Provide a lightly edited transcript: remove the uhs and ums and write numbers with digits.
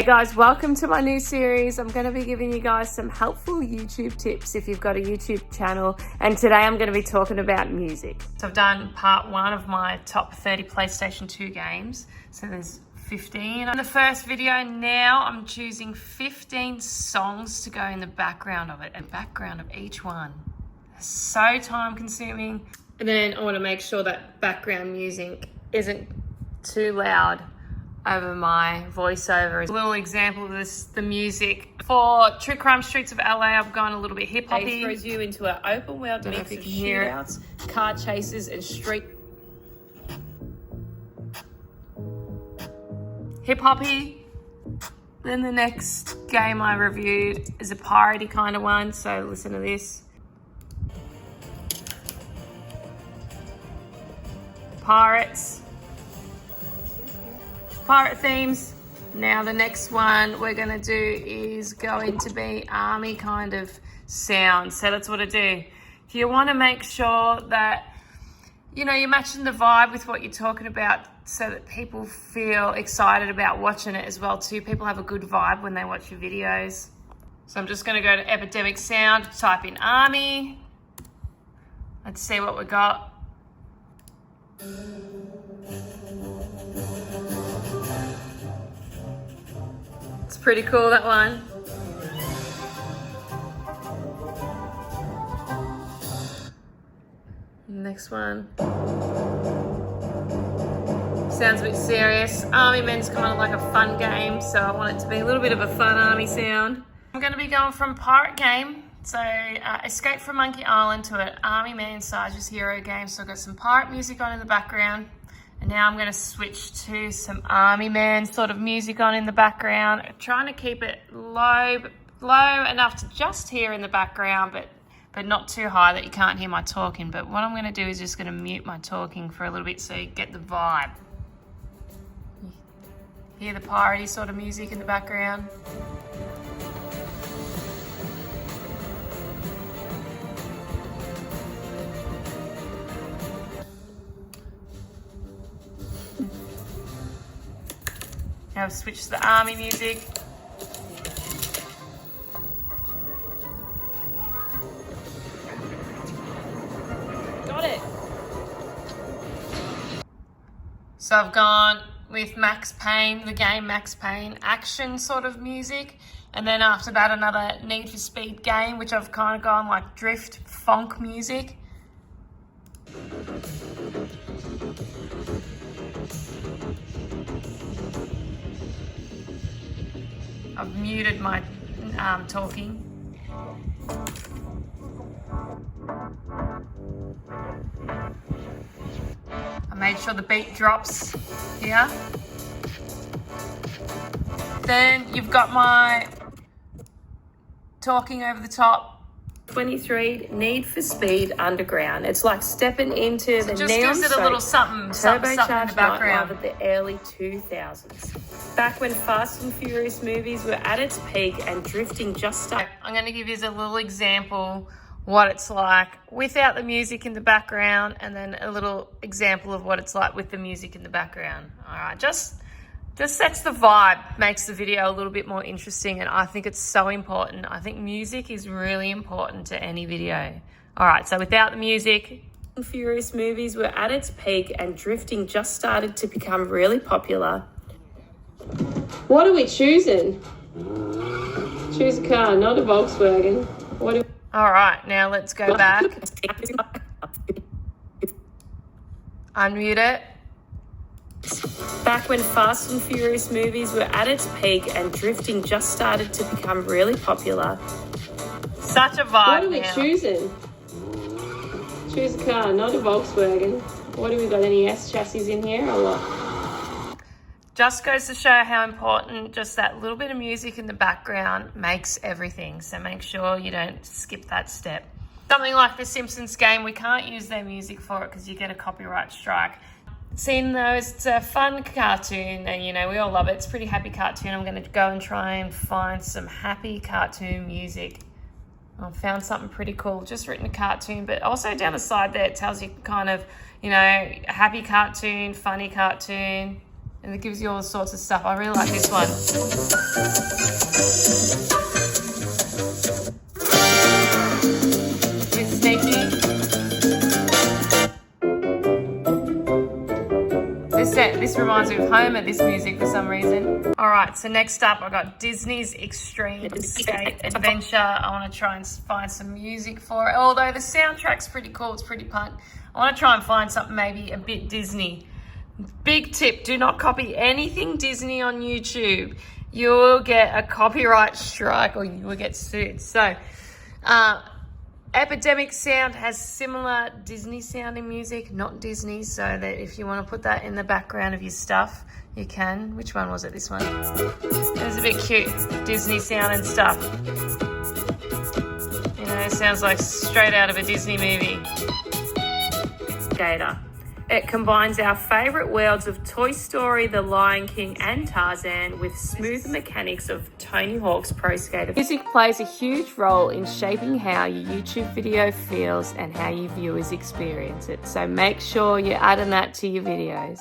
Hey guys, welcome to my new series. I'm going to be giving you guys some helpful YouTube tips if you've got a YouTube channel, and today I'm going to be talking about music. So I've done part 1 of my top 30 PlayStation 2 games, so there's 15 in the first video. Now I'm choosing 15 songs to go in the background of it, and background of each one. It's so time consuming. And then I want to make sure that background music isn't too loud over my voiceover. A little example of this, the music. For True Crime Streets of LA, I've gone a little bit hip-hoppy. It throws you into an open world mix of shootouts, car chases, and street hip-hoppy. Then the next game I reviewed is a piratey kind of one, so listen to this. Pirates. Pirate themes. Now the next one we're going to do is going to be army kind of sound. So that's what I do. If you want to make sure that, you know, you're matching the vibe with what you're talking about so that people feel excited about watching it as well too. People have a good vibe when they watch your videos. So I'm just going to go to Epidemic Sound, type in army. Let's see what we got. It's pretty cool, that one. Next one. Sounds a bit serious. Army Men's kind of like a fun game, so I want it to be a little bit of a fun army sound. I'm going to be going from Pirate Game, so Escape from Monkey Island, to an Army Man Sarge's Hero game. So I've got some pirate music on in the background. And now I'm going to switch to some Army Man sort of music on in the background. I'm trying to keep it low enough to just hear in the background, but not too high that you can't hear my talking. But what I'm going to do is just going to mute my talking for a little bit so you get the vibe. Hear the piratey sort of music in the background. Now I've switched to the army music. Got it. So I've gone with Max Payne, the game Max Payne, action sort of music. And then after that, another Need for Speed game, which I've kind of gone like drift funk music. I've muted my talking. I made sure the beat drops here. Then you've got my talking over the top. 23 Need for Speed Underground. It's like stepping into the neon gives it a little something in the background of the early 2000s. Back when Fast and Furious movies were at its peak and drifting just started. I'm going to give you a little example what it's like without the music in the background, and then a little example of what it's like with the music in the background. All right, just sets the vibe, makes the video a little bit more interesting, and I think it's so important. I think music is really important to any video. All right, so without the music, Furious movies were at its peak and drifting just started to become really popular. What are we choosing? Choose a car, not a Volkswagen. All right, now let's go back. Unmute it. Back when Fast and Furious movies were at its peak and drifting just started to become really popular. Such a vibe. What are we choosing? Choose a car, not a Volkswagen. What have we got? Any S chassis in here or what? Just goes to show how important just that little bit of music in the background makes everything. So make sure you don't skip that step. Something like the Simpsons game, we can't use their music for it because you get a copyright strike. Seeing though, it's a fun cartoon and, you know, we all love it. It's a pretty happy cartoon. I'm going to go and try and find some happy cartoon music. I found something pretty cool. Just written a cartoon, but also down the side there it tells you kind of, you know, happy cartoon, funny cartoon. And it gives you all sorts of stuff. I really like this one. Bit sneaky. This reminds me of Homer, this music, for some reason. All right, so next up, I've got Disney's Extreme Skate Adventure. I want to try and find some music for it. Although the soundtrack's pretty cool, it's pretty punk. I want to try and find something maybe a bit Disney. Big tip, do not copy anything Disney on YouTube. You'll get a copyright strike or you will get sued. So, Epidemic Sound has similar Disney sounding music, not Disney, so that if you want to put that in the background of your stuff, you can. Which one was it? This one. It was a bit cute, Disney sounding stuff. You know, it sounds like straight out of a Disney movie. Gator. It combines our favourite worlds of Toy Story, The Lion King and Tarzan with smooth mechanics of Tony Hawk's Pro Skater. Music plays a huge role in shaping how your YouTube video feels and how your viewers experience it. So make sure you're adding that to your videos.